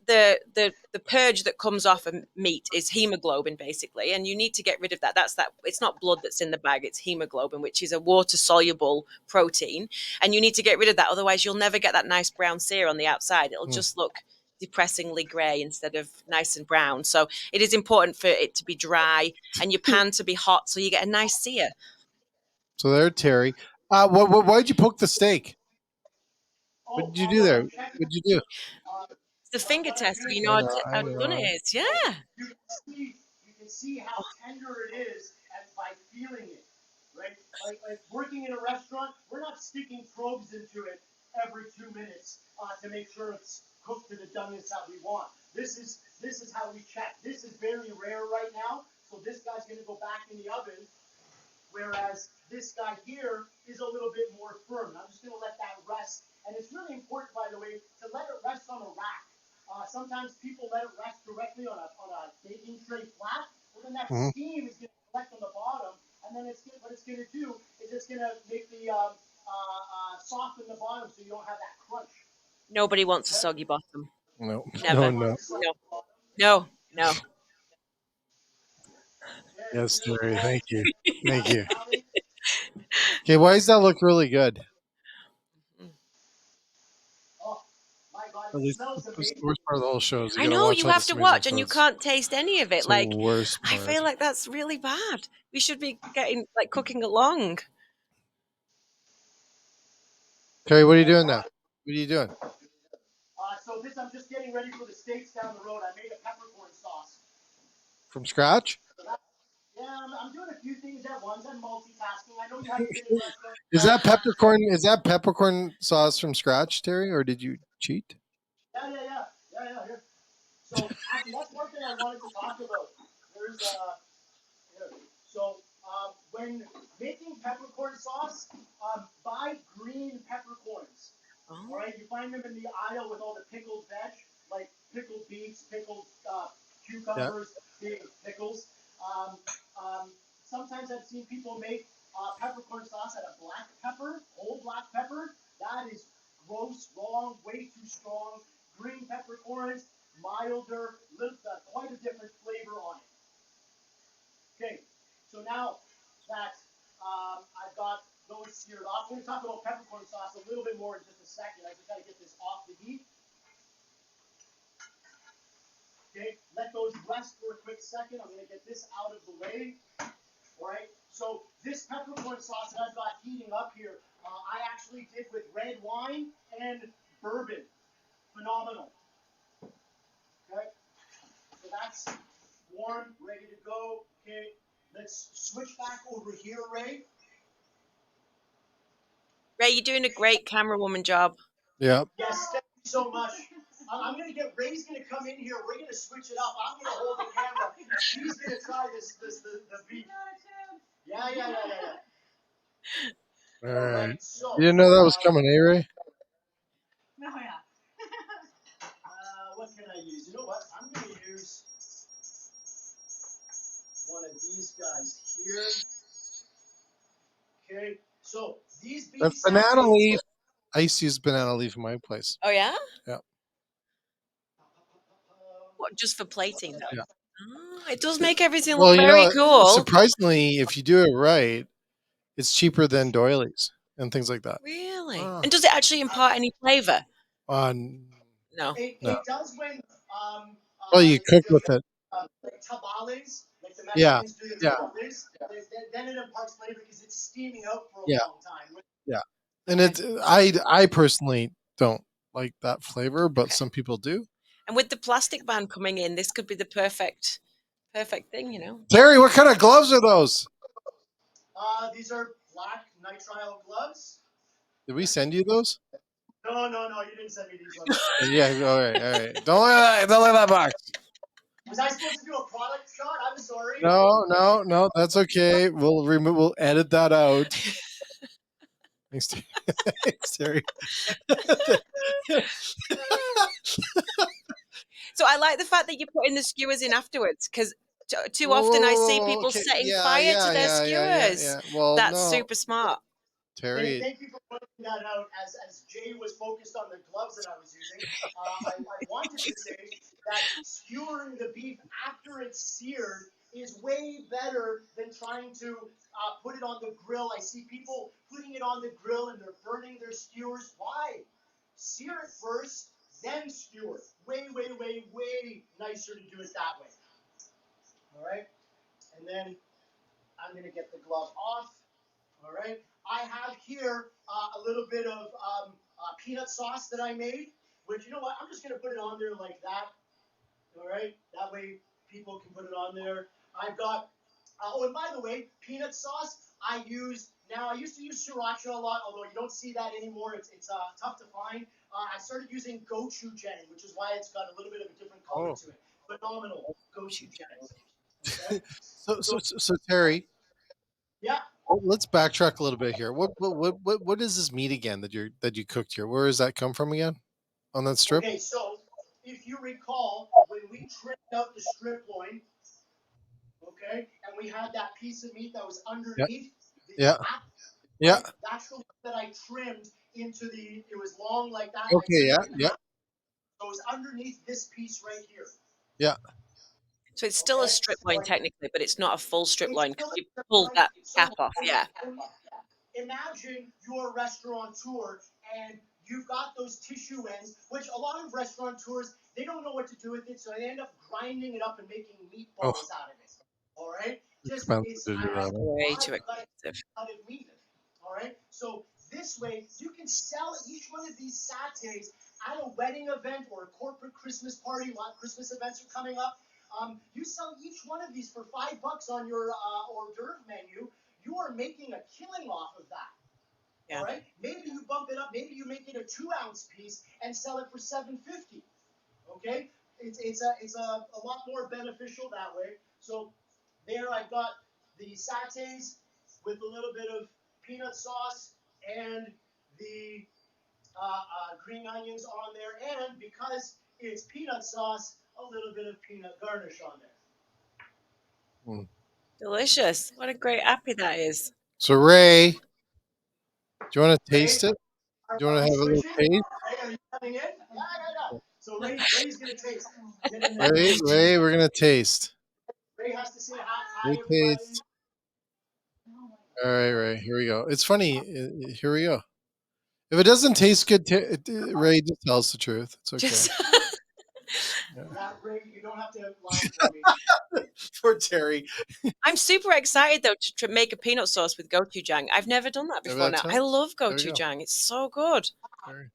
the purge that comes off of meat is hemoglobin basically, and you need to get rid of that. It's not blood that's in the bag, it's hemoglobin, which is a water soluble protein, and you need to get rid of that, otherwise you'll never get that nice brown sear on the outside. It'll just look depressingly grey instead of nice and brown. So it is important for it to be dry and your pan to be hot so you get a nice sear.
So there, Terry. Why'd you poke the steak? What
Oh,
did you do there?
check
What'd you do?
It's the finger
what I'm
test, so
doing
you
I
know
is
know. I
how done it
know.
is. Yeah.
you can see you can see how tender it is and by feeling it, right? Like working in a restaurant, we're not sticking probes into it every 2 minutes to make sure it's cooked to the doneness that we want. This is how we check. This is very rare right now, so this guy's going to go back in the oven. Whereas this guy here is a little bit more firm. I'm just going to let that rest. And it's really important, by the way, to let it rest on a rack. Sometimes people let it rest directly on a baking tray flat. Well, then that
Mhm.
steam is going to collect on the bottom, and then what it's going to do is it's going to make the soften the bottom so you don't have that crunch.
Nobody wants a
Okay?
soggy bottom.
No,
Never.
no, no.
No. No. No.
Yes,
Yes, Terry.
beautiful.
Thank you. Thank you.
Italian.
Okay, why does that look really good?
Oh, my God,
At
it
least
smells
that's
amazing.
the worst part of the whole show is you
I
got to
know
watch
you
all
have
this
to
amazing
watch and you
stuff.
can't taste any of it.
It's the
Like,
worst
I
part.
feel like that's really bad. We should be getting like cooking along.
Terry, what are you doing now? What are you doing?
So this, I'm just getting ready for the steaks down the road. I made a peppercorn sauce.
From scratch?
So that, yeah, I'm doing a few things at once. I'm multitasking. I know you haven't been in restaurants.
Is that peppercorn? Is that peppercorn sauce from scratch, Terry, or did you cheat?
Yeah. So actually, that's one thing I wanted to talk about. There's here. So when making peppercorn sauce, buy green peppercorns. All
Oh,
right, you find them in the aisle with all the pickled veg, like pickled beets, pickled
Yeah.
cucumbers, big pickles. Um, um, Sometimes I've seen people make peppercorn sauce out of black pepper, whole black pepper. That is gross, wrong, way too strong. Green peppercorns, milder, quite a different flavor on it. Okay, so now that I've got those seared off, we're going to talk about peppercorn sauce a little bit more in just a second. I just got to get this off the heat. Okay, let those rest for a quick second. I'm going to get this out of the way. All right, so this peppercorn sauce that I've got heating up here, I actually did with red wine and bourbon. Phenomenal. Okay, so that's warm, ready to go. Okay, let's switch back over here, Ray.
Ray, you're doing a great camera woman job.
Yeah.
Yes, thank you so much. I'm gonna get Ray's gonna come in here. We're gonna switch it up. I'm gonna hold the camera. She's gonna try the beef. Yeah.
All
All
right.
right. So
You didn't know that was coming, eh, Ray?
Oh, yeah.
what can I use? You know what? I'm gonna use one of these guys here. Okay. So these beef
That's banana
sachets.
leaf. I used to use banana leaf in my place.
Oh yeah?
Yeah.
What, just for plating though?
Yeah.
Ah, it does make everything
Well,
look
you
very
know,
cool.
surprisingly, if you do it right, it's cheaper than doilies and things like that.
Really?
Ah.
And does it actually impart any flavor?
No.
No.
It does when
Well, you cook with it.
like tamales, like the
Yeah.
Mexicans do the
Yeah.
tamales. Then it imparts flavor because it's steaming out for a
Yeah.
long time.
Yeah. And I personally don't like that flavor, but some people do.
And with the plastic ban coming in, this could be the perfect thing, you know.
Terry, what kind of gloves are those?
These are black nitrile gloves.
Did we send you those?
No, you didn't send me these ones.
Yeah. All right. Don't let that box.
Was I supposed to do a product shot? I'm sorry.
No. That's okay. We'll edit that out. Thanks, Terry. Thanks, Terry.
So I like the fact that you're putting the skewers in afterwards, because too
Whoa,
often I see
whoa,
people
okay.
setting
Yeah,
fire
yeah,
to their
yeah.
skewers.
Well,
That's
no,
super smart.
Terry.
Thank you for pointing that out. As Jay was focused on the gloves that I was using, I wanted to say that skewering the beef after it's seared is way better than trying to put it on the grill. I see people putting it on the grill and they're burning their skewers. Why? Sear it first, then skewer. Way nicer to do it that way. All right, and then I'm gonna get the glove off. All right. I have here a little bit of peanut sauce that I made, which, you know what, I'm just going to put it on there like that. All right. That way people can put it on there. I've got, oh, and by the way, peanut sauce I use, now I used to use sriracha a lot, although you don't see that anymore. It's tough to find. I started using gochujang, which is why it's got a little bit of a different color to it. Phenomenal gochujang. Okay.
So Terry,
Yeah.
let's backtrack a little bit here. What is this meat again that you cooked here? Where does that come from again? On that strip?
Okay, so if you recall, when we trimmed out the strip loin, okay, and we had that piece of meat that was
Yeah.
underneath the
Yeah.
fat,
Yeah.
right? That's the one that I trimmed into it was long like that.
Okay. Yeah.
So it was underneath this piece right here.
Yeah.
So it's still a
Okay?
strip loin technically, but it's not a full strip
It's
loin
still
because
a
you
strip
pulled
loin.
that
So
cap off. Yeah.
imagine you're a restaurateur and you've got those tissue ends, which a lot of restaurateurs, they don't know what to do with it, so they end up grinding it up and making
Oh,
meatballs out of it. All right? Just
expensive
it's
to do that. Huh?
Way
I
too
cut
expensive.
it meat. All right? So this way you can sell each one of these sachets at a wedding event or a corporate Christmas party. A lot of Christmas events are coming up. You sell each one of these for $5 on your hors d'oeuvre menu. You are making a killing off of that.
Yeah.
All right. Maybe you bump it up. Maybe you make it a 2-ounce piece and sell it for $7.50. Okay. It's a lot more beneficial that way. So there I've got the sachets with a little bit of peanut sauce and the green onions on there, and because it's peanut sauce, a little bit of peanut garnish on there.
Delicious. What a great appy that is.
So Ray, do you want to
Ray,
taste it?
are
Do you want to
we
have a little
switching?
taste?
Ray, are you coming in? Yeah. So Ray's gonna taste. Get in there.
Ray, we're gonna taste.
Ray has to say hi,
Ray
everybody.
taste. All right, Ray. Here we go. It's funny. Here we go. If it doesn't taste good, Ray, just tell us the truth. It's okay.
Just
Yeah, Ray, you don't have to lie for me.
For Terry.
I'm super excited though to make a peanut sauce with gochujang. I've never done that before. Now I love
There you go.
gochujang. It's so good.
Terry.
Is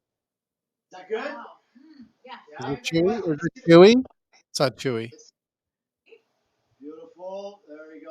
that good?
Yeah.
Is
Yeah.
it chewy? Is it chewy? It's not chewy.
Beautiful. There we go.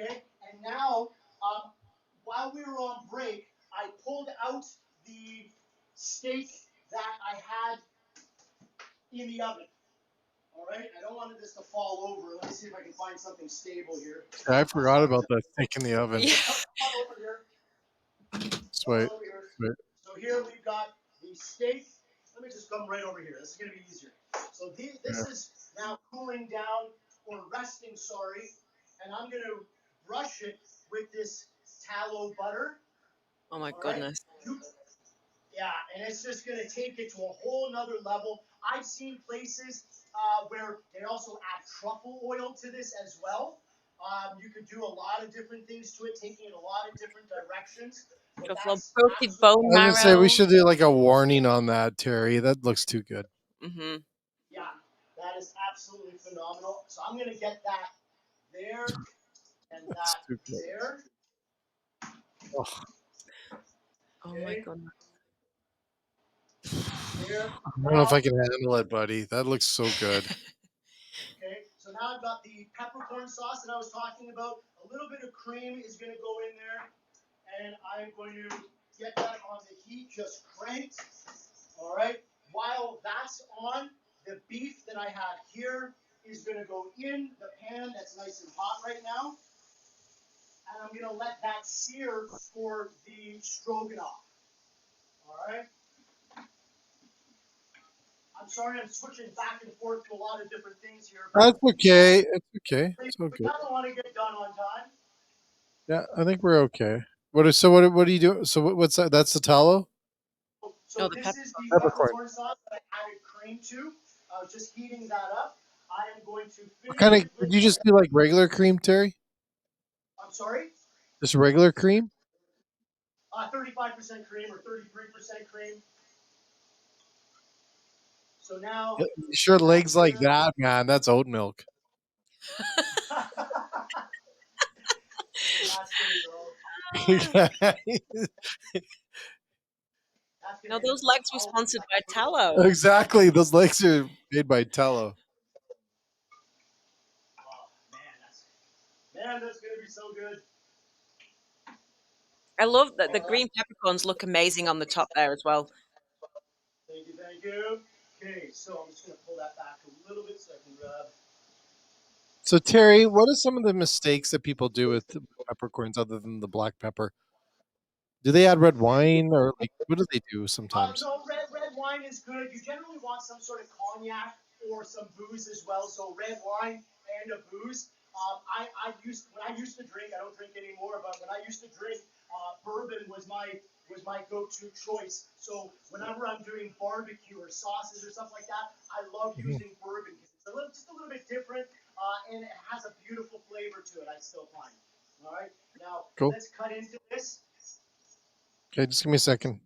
Okay, and now while we were on break, I pulled out the steak that I had in the oven. All right, I don't want this to fall over. Let me see if I can find something stable here.
I forgot about that steak in the oven.
Yeah.
Come on over here. Come
Sweet.
on over here.
Sweet.
So here we've got the steak. Let me just come right over here. This is going to be easier. So this
Yeah.
is now cooling down or resting, sorry. And I'm going to brush it with this tallow butter.
Oh my
All right.
goodness.
Yeah, and it's just going to take it to a whole nother level. I've seen places where they also add truffle oil to this as well. You could do a lot of different things to it, taking it a lot of different directions. But
Truffle,
that's
roasted
absolutely,
bone
I was gonna say we
marrow.
should do like a warning on that, Terry. That looks too good.
Hmm.
yeah, that is absolutely phenomenal. So I'm going to get that there and
That's
that
too good.
there.
Oh,
Oh my
Okay,
goodness.
there.
I don't know if
Now,
I can handle it, buddy. That looks so good.
okay, so now I've got the peppercorn sauce that I was talking about. A little bit of cream is going to go in there. And I'm going to get that on the heat just cranked. All right. While that's on, the beef that I have here is going to go in the pan that's nice and hot right now. And I'm going to let that sear for the stroganoff. All right. I'm sorry I'm switching back and forth to a lot of different things here, but
That's okay. It's okay.
we
It's all good.
kind of want to get done on time.
Yeah, I think we're okay. What do you do? So what's that? That's the tallow?
So
Oh, the
this
pepper.
is the
Peppercorn.
peppercorn sauce that I added cream to. I was just heating that up. I am going to
What
finish
kind of
it with,
did you just do like regular cream, Terry?
I'm sorry,
Just regular cream?
35% cream or 33% cream. So now
You sure
that's
legs like
good.
that, man. That's oat milk.
That's gonna go. That's gonna
No,
end up
those
in my
legs were
mouth.
sponsored by tallow.
Exactly. Those legs are made by tallow.
Oh man, that's gonna be so good.
I love that the
All right,
green peppercorns look amazing on the top there as well.
thank you, thank you. Okay, so I'm just gonna pull that back a little bit so I can grab.
So Terry, what are some of the mistakes that people do with peppercorns other than the black pepper? Do they add red wine or like what do they do sometimes?
No, red wine is good. You generally want some sort of cognac or some booze as well. So red wine and a booze. When I used to drink. I don't drink anymore, but when I used to drink, bourbon was my go-to choice. So whenever I'm doing barbecue or sauces or stuff like that, I love
Mhm.
using bourbon because it's just a little bit different, and it has a beautiful flavor to it. I still find. All right, now
Cool.
let's cut into this.
Okay, just give me a second.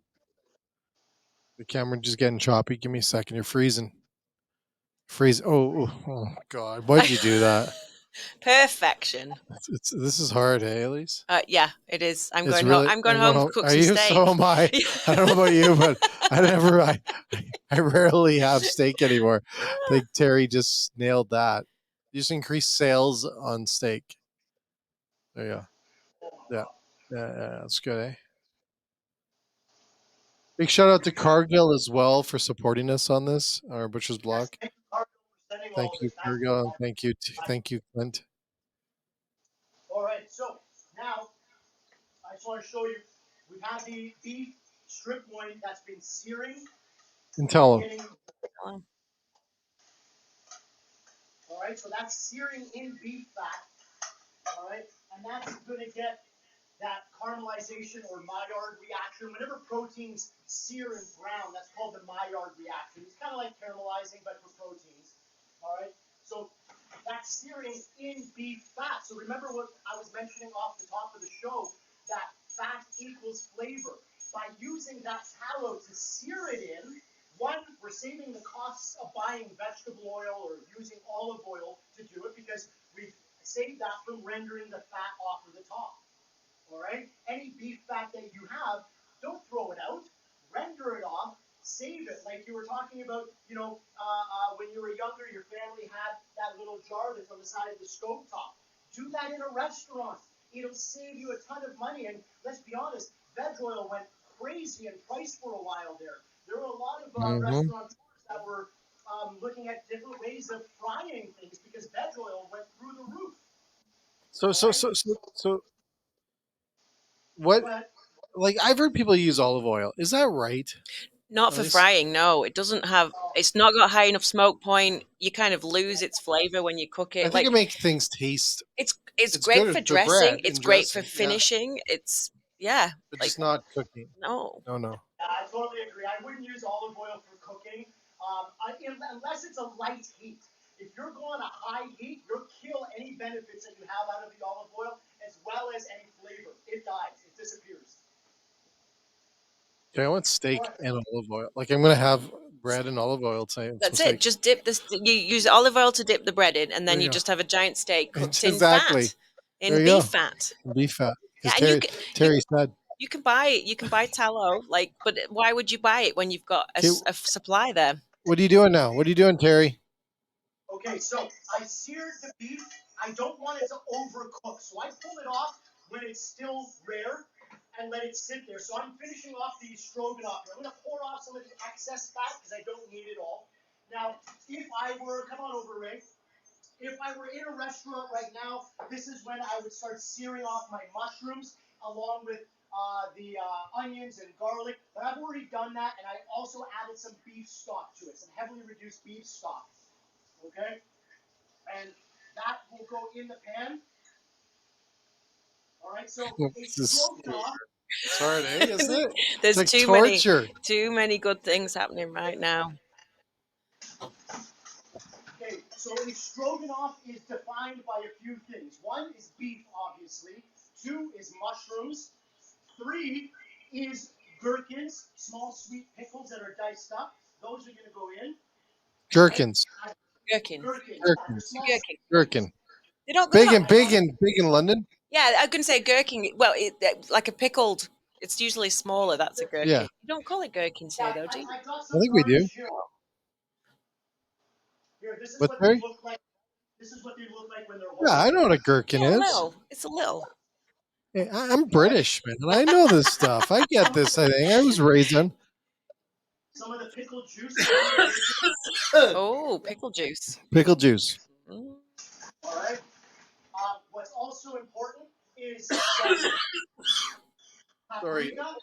The camera just getting choppy. Give me a second. You're freezing. Freeze. Oh God. Why'd you do that?
Perfection.
This is hard, hey, Elise?
Yeah, it is. I'm
It's
going home.
really.
I'm going
I'm going
home to
home.
cook
Are
some
you? So
steak.
am I. I don't know about you, but I rarely have steak anymore. I think Terry just nailed that. Just increase sales on steak. There you go. Yeah. Yeah, that's good, eh? Big shout out to Cargill as well for supporting us on this, our Butcher's
Yes,
Block.
thank you, Carter, for sending
Thank
all of
you,
this. That's
Cargill, and
I,
thank you, Clint.
all right. So now I just want to show you. We've had the beef strip loin that's been searing
And
and
tell him.
getting. All right, so that's searing in beef fat. All right, and that's going to get that caramelization or Maillard reaction. Whenever proteins sear and brown, that's called the Maillard reaction. It's kind of like caramelizing, but for proteins. All right, so that's searing in beef fat. So remember what I was mentioning off the top of the show, that fat equals flavor. By using that tallow to sear it in, one, we're saving the costs of buying vegetable oil or using olive oil to do it because we've saved that from rendering the fat off of the top. All right? Any beef fat that you have, don't throw it out. Render it off. Save it. Like you were talking about, when you were younger, your family had that little jar that's on the side of the stove top. Do that in a restaurant. It'll save you a ton of money. And let's be honest, veg oil went crazy in price for a while there. There were a lot of
Mm-hmm.
restaurateurs that were looking at different ways of frying things because veg oil went through the roof.
So what?
But
Like I've heard people use olive oil. Is that right?
Not
At
for
least
frying, no. It doesn't have. It's not got high enough smoke point. You kind of lose its flavor when you cook
I
it.
think
Like
it makes things taste.
it's
It's
great
good
for
for bread
dressing. It's
and
great for
dressing, yeah,
finishing. It's yeah.
but
Like
just not cooking.
no.
No.
I totally agree. I wouldn't use olive oil for cooking unless it's a light heat. If you're going a high heat, you'll kill any benefits that you have out of the olive oil as well as any flavor. It dies. It disappears.
Okay, I want steak and olive oil. Like I'm gonna have bread and olive oil tonight and some
That's it.
steak.
Just dip this. You use olive oil to dip the bread in, and
There
then you
you go.
just have a giant steak cooked in
Exactly.
fat,
There
in
you
beef
go.
fat.
Beef fat.
Yeah,
Because
and you
Terry said,
you can buy tallow. Like, but why would you buy it when you've got
okay,
a supply there?
what are you doing now? What are you doing, Terry?
Okay, so I seared the beef. I don't want it to overcook, so I pull it off when it's still rare and let it sit there. So I'm finishing off the stroganoff here. I'm going to pour off some of the excess fat because I don't need it all. Now, if I were, come on over, Ray. If I were in a restaurant right now, this is when I would start searing off my mushrooms along with the onions and garlic. But I've already done that, and I also added some beef stock to it, some heavily reduced beef stock. Okay? And that will go in the pan. All right, so a
This is
stroganoff.
it's hard, eh? Isn't it? It's
There's
like torture.
too many good things happening right now.
Okay, so a stroganoff is defined by a few things. One is beef, obviously. Two is mushrooms. Three is gherkins, small sweet pickles that are diced up. Those are going to go in. All right,
Gherkins.
Gherkins.
gherkins. Yeah, they're
Gherkins.
small.
Gherkin.
Gherkin.
They're
Big
not.
and big in London.
Yeah, I couldn't say gherkin. Well, like a pickled. It's usually smaller. That's a
Yeah.
gherkin. You don't call it gherkins here,
Yeah,
though, do you?
I got
I
some
think we do.
garnish here. Here, this is
What,
what they
Terry?
look like. This is what they look like when they're
Yeah,
whole.
I know what a gherkin
Yeah, a
is.
little. It's a little.
Hey, I'm British, man, and I know this stuff. I get this. I think I was raised on
Some of the pickled juice.
Oh, pickle juice.
pickle juice.
Mm.
All right. What's also important is some
Sorry,
paprika.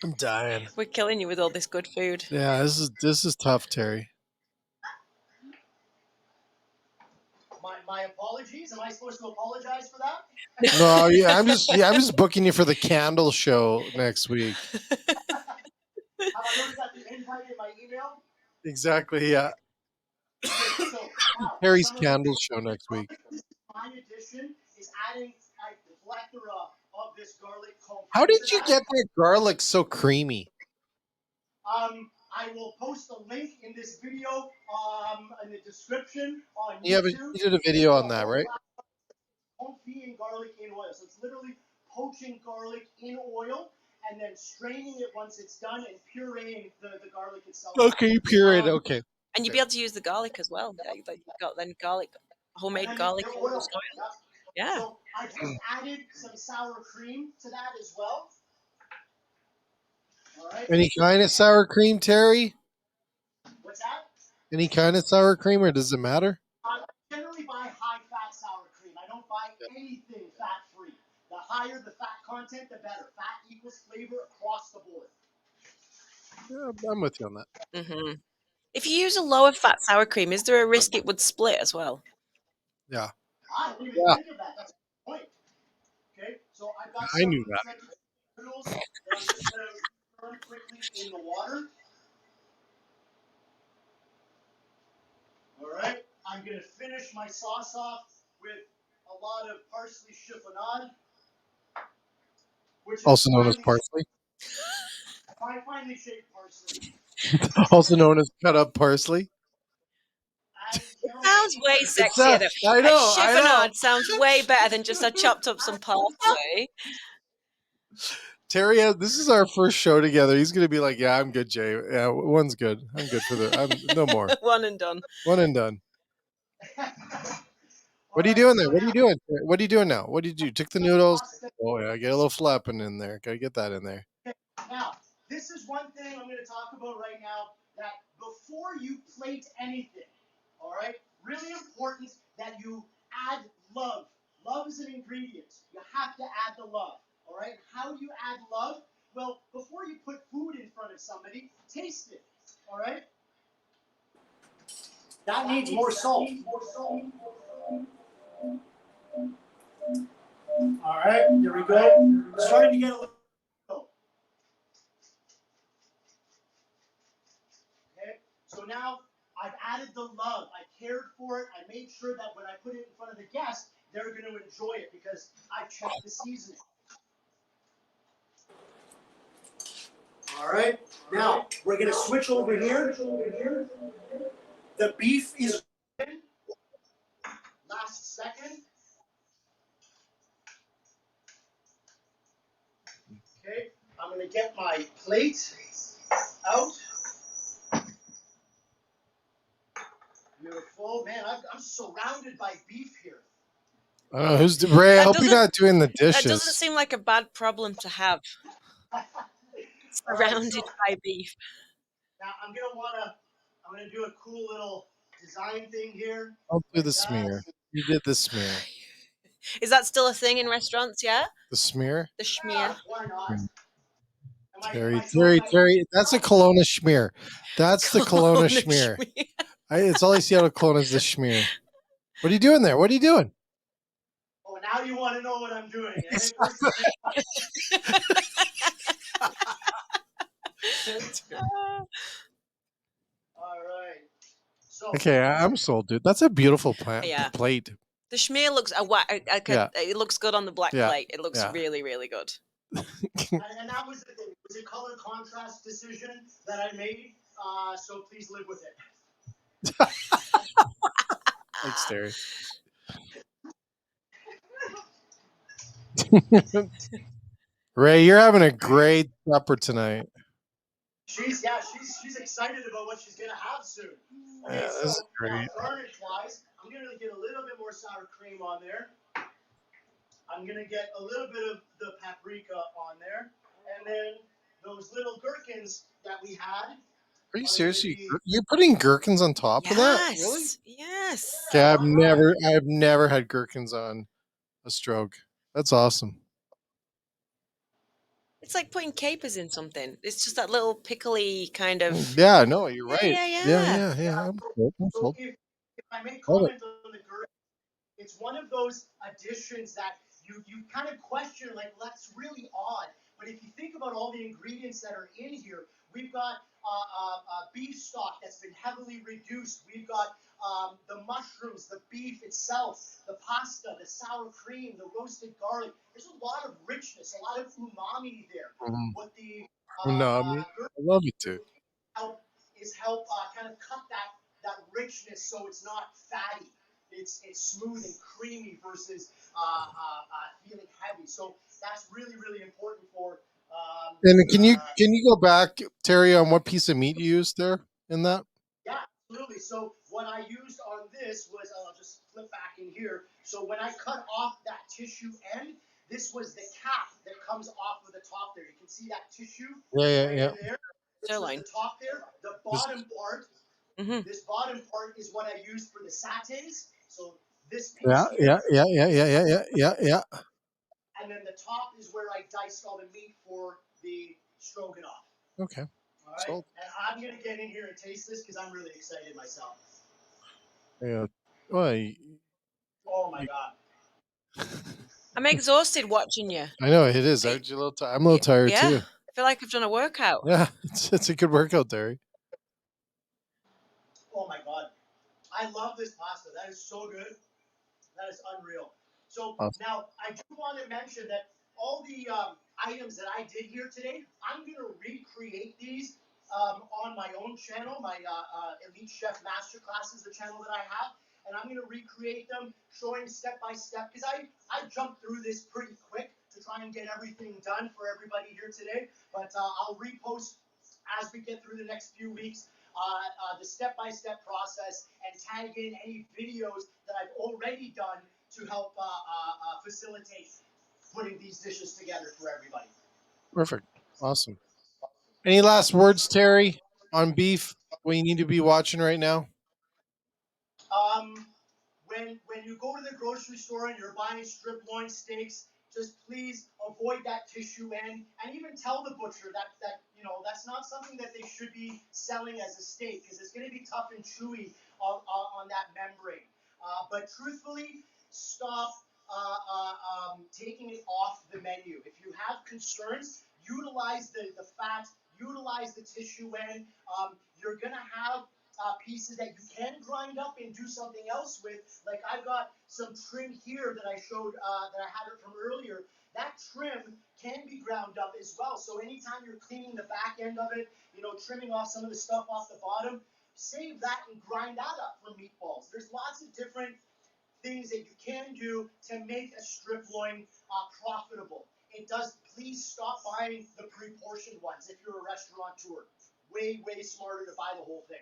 I'm dying.
We're killing you with all this good food.
Yeah, this is tough, Terry.
My apologies. Am I supposed to apologize for that?
No, I'm just booking you for the candle show next week.
Have I already got the invite in my email?
Exactly. Yeah,
Okay, so now
Terry's
some of
candle show next week.
my addition is adding a plethora of this garlic confit
How did
to
you
that.
get that garlic so creamy?
I will post a link in this video in the description on
You
YouTube.
did a video on that, right?
Confit and garlic in oil. So it's literally poaching garlic in oil and then straining it once it's done and pureeing the garlic itself.
Okay, you pureed.
Oh.
Okay.
And you'd be able to use the garlic as well. Yeah, like you've got then garlic, homemade
And
garlic
the
in
oil.
this oil. Yeah.
So I just added some sour cream to that as well. All right.
Any kind of sour cream, Terry?
What's that?
Any kind of sour cream, or does it matter?
I generally buy high-fat sour cream. I don't buy anything fat-free. The higher the fat content, the better. Fat equals flavor across the board.
Yeah, I'm with you on that.
hmm If you use a lower fat sour cream, is there a risk it would split as well?
Yeah,
I didn't even
Yeah.
think of that. That's a good point. Okay, so I've got
I
some
knew that.
noodles that I'm just going to burn quickly in the water. All right, I'm going to finish my sauce off with a lot of parsley chiffonade, which is
Also known as parsley.
finely shaped parsley.
Also known as cut up parsley.
Sounds way sexier though.
I
A
know.
chiffonade sounds way better than just I chopped up some parsley.
Terry, this is our first show together. He's gonna be like, "Yeah, I'm good, Jay. Yeah, one's good. I'm good for I'm no more.
One and done.
One and done." What are you
right.
doing
So
there? What are you
now,
doing? What are you doing now? What did you do? Took the noodles? Oh yeah, get a little flapping in there. Gotta get that in there.
now, this is one thing I'm going to talk about right now. That before you plate anything, all right, really important that you add love. Love is an ingredient. You have to add the love. All right. How do you add love? Well, before you put food in front of somebody, taste it. All right. That needs more salt. All right, there we go. Starting to get a little. Okay, so now I've added the love. I cared for it. I made sure that when I put it in front of the guests, they're going to enjoy it because I checked the seasoning. All right, now we're going to switch over here. The beef is in. Last second. Okay, I'm going to get my plate out. Beautiful. Man, I'm surrounded by beef here.
I don't know who's Ray. I
That
hope you're
doesn't
not doing the
that doesn't
dishes.
seem like a bad problem to have.
All right, so
Surrounded by beef.
now I'm gonna do a cool little design thing here.
I'll do
Like
the
that.
smear. You did the smear.
Is that still a thing in restaurants? Yeah,
The smear.
the
Yeah,
schmear.
why not? Am
Terry,
I showing
Terry,
my
Terry. That's a Kelowna schmear. That's the Kelowna
Kelowna
schmear.
schmear.
It's all I see out of Kelowna is the schmear. What are you doing there? What are you doing?
Oh, now you want to know what I'm doing, eh? First all right. So
Okay, I'm sold, dude. That's a beautiful plant
Yeah,
plate.
the schmear looks
Yeah,
it looks good on the black
yeah,
plate. It looks
yeah.
really, really good.
and that was the thing. It was a color contrast decision that I made. So please live with it.
Thanks, Terry. Ray, you're having a great supper tonight.
She's excited about what she's gonna have soon.
Yeah,
Okay,
this is
so now
great.
garnish wise, I'm gonna get a little bit more sour cream on there. I'm gonna get a little bit of the paprika on there, and then those little gherkins that we had
Are you
are gonna
serious?
be.
You're putting gherkins on top of that? Really?
Yes, yes.
Okay,
Why not?
I've never had gherkins on a stroke. That's awesome.
It's like putting capers in something. It's just that little pickly kind of.
Yeah, no, you're
Yeah,
right.
yeah,
Yeah,
yeah.
yeah, yeah. I'm sold. I'm
So
sold.
if I may
Love it.
comment on the gherkin, it's one of those additions that you kind of question, like, well, that's really odd. But if you think about all the ingredients that are in here, we've got beef stock that's been heavily reduced. We've got the mushrooms, the beef itself, the pasta, the sour cream, the roasted garlic. There's a lot of richness, a lot of umami there.
Mhm.
What the
No, I mean,
gherkin
I love it too.
help kind of cut that richness so it's not fatty. It's smooth and creamy versus feeling heavy. So that's really really important for.
And can you go back, Terry, on what piece of meat you used there in that?
Yeah, absolutely. So what I used on this was I'll just flip back in here. So when I cut off that tissue end, this was the cap that comes off of the top there. You can see that tissue
Yeah, yeah,
right
yeah.
in there. This was
Sirloin.
the top there. The
This-
bottom part.
Hmm.
This bottom part is what I used for the satays. So this
yeah,
piece
yeah,
here,
yeah, yeah, yeah, yeah, yeah, yeah, yeah.
and then the top is where I diced all the meat for the stroganoff.
Okay,
All right,
sold.
and I'm gonna get in here and taste this because I'm really excited myself.
Yeah. Well,
Oh my god.
I'm exhausted watching you.
I know it is. Aren't you a little I'm a little tired
Yeah,
too.
I feel like I've done a workout.
Yeah, it's a good workout, Terry.
Oh my god. I love this pasta. That is so good. That is unreal. So
Awesome.
now I do want to mention that all the items that I did here today, I'm going to recreate these on my own channel, my Elite Chef Masterclass is the channel that I have, and I'm going to recreate them, showing step by step because I jumped through this pretty quick to try and get everything done for everybody here today. But I'll repost as we get through the next few weeks the step-by-step process and tag in any videos that I've already done to help facilitate putting these dishes together for everybody.
Perfect. Awesome. Any last words, Terry, on beef? What you need to be watching right now?
When you go to the grocery store and you're buying strip loin steaks, just please avoid that tissue end, and even tell the butcher that that's not something that they should be selling as a steak, because it's going to be tough and chewy on that membrane. But truthfully, stop taking it off the menu. If you have concerns, utilize the fat, utilize the tissue end. You're going to have pieces that you can grind up and do something else with. Like I've got some trim here that I showed that I had it from earlier. That trim can be ground up as well. So anytime you're cleaning the back end of it, trimming off some of the stuff off the bottom, save that and grind that up for meatballs. There's lots of different things that you can do to make a strip loin profitable. It does. Please stop buying the pre-portioned ones if you're a restaurateur. Way smarter to buy the whole thing.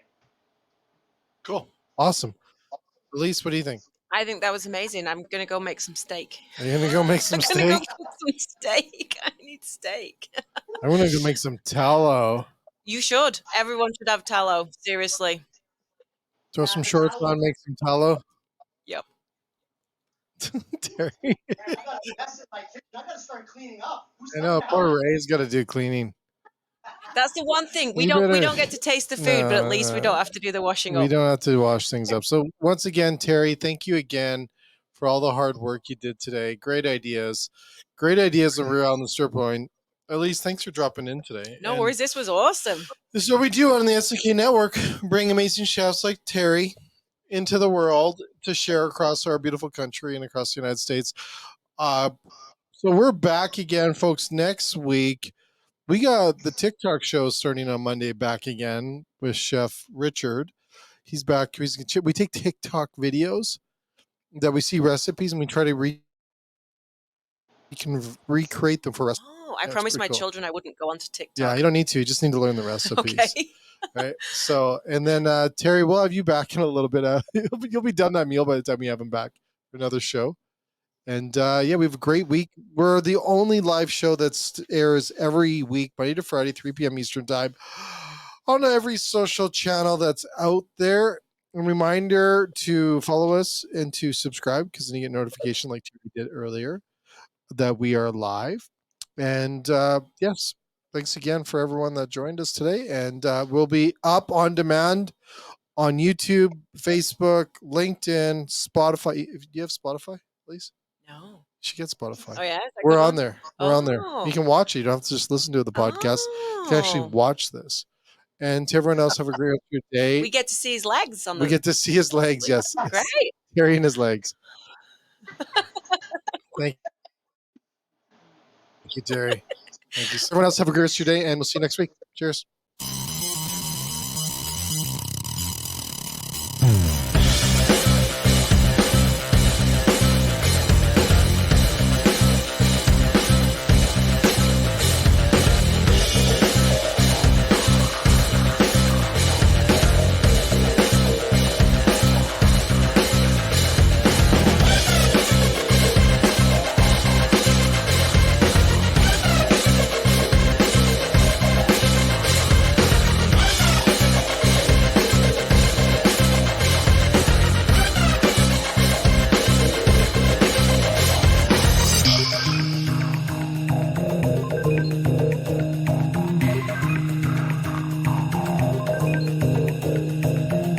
Cool. Awesome. Elise, what do you think?
I think that was amazing. I'm going to go make some steak.
Are you gonna go make some
I'm going to go
steak?
make some steak. I need steak.
I'm gonna go make some tallow.
You should. Everyone should have tallow. Seriously.
Throw some shorts on, make some tallow.
Yep.
Terry.
Man, I got to invest in my kitchen. I got to start cleaning up. Who's
I
coming
know
to help
poor
me?
Ray's gotta do cleaning.
That's the one thing. We
You
don't
better-
get to taste the food, but at least we don't have to do the washing
We
up.
don't have to wash things up. So once again, Terry, thank you again for all the hard work you did today. Great ideas. Great ideas around the Striploin. Elise, thanks for dropping in today.
No
And
worries. This was awesome.
this is what we do on the SDK Network. Bring amazing chefs like Terry into the world to share across our beautiful country and across the United States. So we're back again, folks, next week. We got the TikTok show starting on Monday back again with Chef Richard. He's back. We take TikTok videos that we see recipes and we try to recreate them for us.
Oh, I
That's
promised
pretty
my
cool.
children I wouldn't go onto TikTok.
Yeah, you don't need to. You just need to learn the recipes.
Okay.
Right. So, and then Terry, we'll have you back in a little bit. You'll be done that meal by the time we have him back for another show. And yeah, we have a great week. We're the only live show that airs every week, Monday to Friday, 3 p.m. Eastern Time, on every social channel that's out there. A reminder to follow us and to subscribe because then you get notification like we did earlier that we are live. And yes, thanks again for everyone that joined us today. And we'll be up on demand on YouTube, Facebook, LinkedIn, Spotify. Do you have Spotify, please?
No.
You should get Spotify.
Oh, yeah? Is that
We're
good
on
one?
there. We're on there.
Oh.
You can watch it. You don't have to just listen to the podcast. You can actually
Oh.
watch this. And to everyone else, have a great rest of your day.
We get to see his legs on the.
We get to see his legs. Yes. Yes.
Great.
Carrying his legs. Thank you, Terry. Thank you. Everyone else, have a great rest of your day, and we'll see you next week. Cheers.